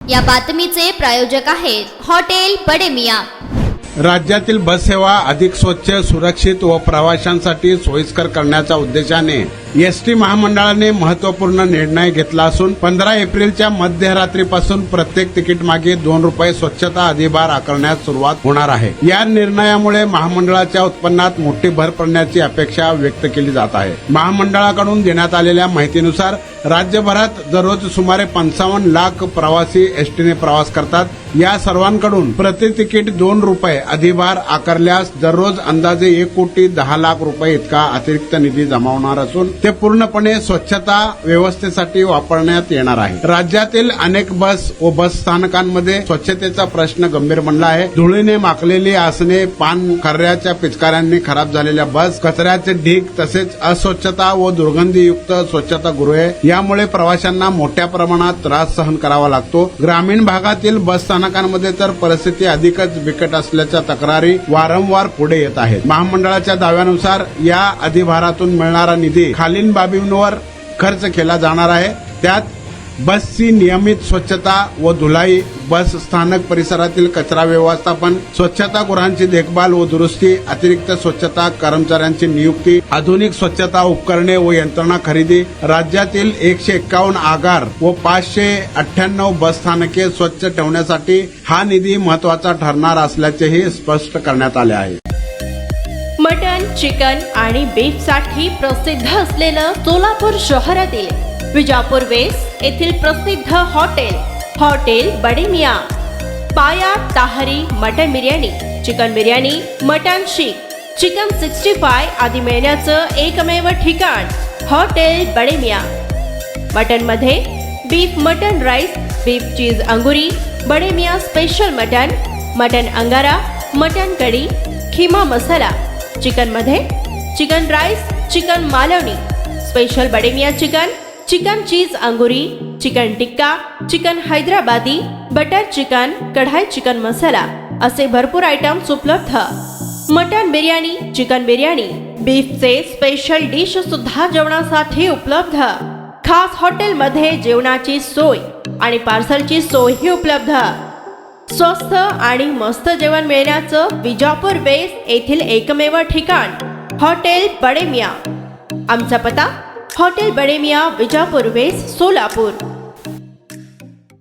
या बातमीचे प्रायोजक आहेत हॉटेल बडे मियां। राज्यातील बस सेवा अधिक स्वच्छ, सुरक्षित व प्रवाशांसाठी सोयीस्कर करण्याच्या उद्देशाने एसटी महामंडळाने महत्त्वपूर्ण निर्णय घेतला असून 15 एप्रिलच्या मध्यरात्रीपासून प्रत्येक तिकीट मागे 2 रुपये स्वच्छता अधिभार आकारण्यास सुरुवात होणार आहे। या निर्णयामुळे महामंडळाच्या उत्पन्नात मोठी भर पडण्याची अपेक्षा व्यक्त केली जात आहे। महामंडळाकडून देण्यात आलेल्या माहितीनुसार राज्यभरात दररोज सुमारे 55 लाख प्रवासी एसटीने प्रवास करतात। या सर्वांकडून प्रति तिकीट 2 रुपये अधिभार आकारल्यास दररोज अंदाजे 1,10,00,000 रुपये इतका अतिरिक्त निधी जमा होणार असून ते पूर्णपणे स्वच्छता व्यवस्थेसाठी वापरण्यात येणार आहे। राज्यातील अनेक बस व बस स्थानकांमध्ये स्वच्छतेचा प्रश्न गंभीर बनला आहे। धुळीने माखलेली आसने, पान खर्याच्या पिचकाऱ्यांनी खराब झालेल्या बस, कचऱ्याचे ढीग तसेच अस्वच्छता व दुर्गंधीयुक्त स्वच्छतागृहे यामुळे प्रवाशांना मोठ्या प्रमाणात त्रास सहन करावा लागतो। ग्रामीण भागातील बस स्थानकांमध्ये तर परिस्थिती अधिकच बिकट असल्याच्या तक्रारी वारंवार पुढे येत आहेत। महामंडळाच्या दाव्यानुसार या अधिभारातून मिळणारा निधी खालील बाबींवर खर्च केला जाणार आहे। त्यात बसची नियमित स्वच्छता व धुलाई, बस स्थानक परिसरातील कचरा व्यवस्थापन, स्वच्छतागृहांची देखभाल व दुरुस्ती, अतिरिक्त स्वच्छता कर्मचाऱ्यांची नियुक्ती, आधुनिक स्वच्छता उपकरणे व यंत्रणा खरेदी, राज्यातील 151 आगार व 598 बस स्थानके स्वच्छ ठेवण्यासाठी हा निधी महत्वाचा ठरणार असल्याचेही स्पष्ट करण्यात आले आहे। मटन, चिकन आणि बीफ साठी प्रसिद्ध असलेलं सोलापूर शहरातील विजापूर वेस्ट येथील प्रसिद्ध हॉटेल बडे मियां। पाया, ताहरी, mutton biryani, chicken biryani, mutton seekh, chicken 65 आदी मिळण्याचं एकमेव ठिकाण हॉटेल बडे मियां। मटन मध्ये beef mutton rice, beef cheese अंगुरी, Bade Miyan special mutton, mutton अंगारा, मटन कढी, खिमा मसाला। चिकन मध्ये chicken rice, chicken Malvani, special Bade Miyan chicken, chicken cheese अंगुरी, chicken tikka, chicken Hyderabadi, butter chicken, kadai chicken masala असे भरपूर आयटम्स उपलब्ध। मटन बिर्याणी, चिकन बिर्याणी, बीफचे स्पेशल डिश सुद्धा जेवणासाठी उपलब्ध। खास हॉटेलमध्ये जेवणाची सोय आणि पार्सलची सोयही उपलब्ध। स्वस्त आणि मस्त जेवण मिळण्याचं विजापूर वेस्ट येथील एकमेव ठिकाण हॉटेल बडे मियां। आमचा पत्ता हॉटेल बडे मियां, विजापूर वेस्ट, सोलापूर।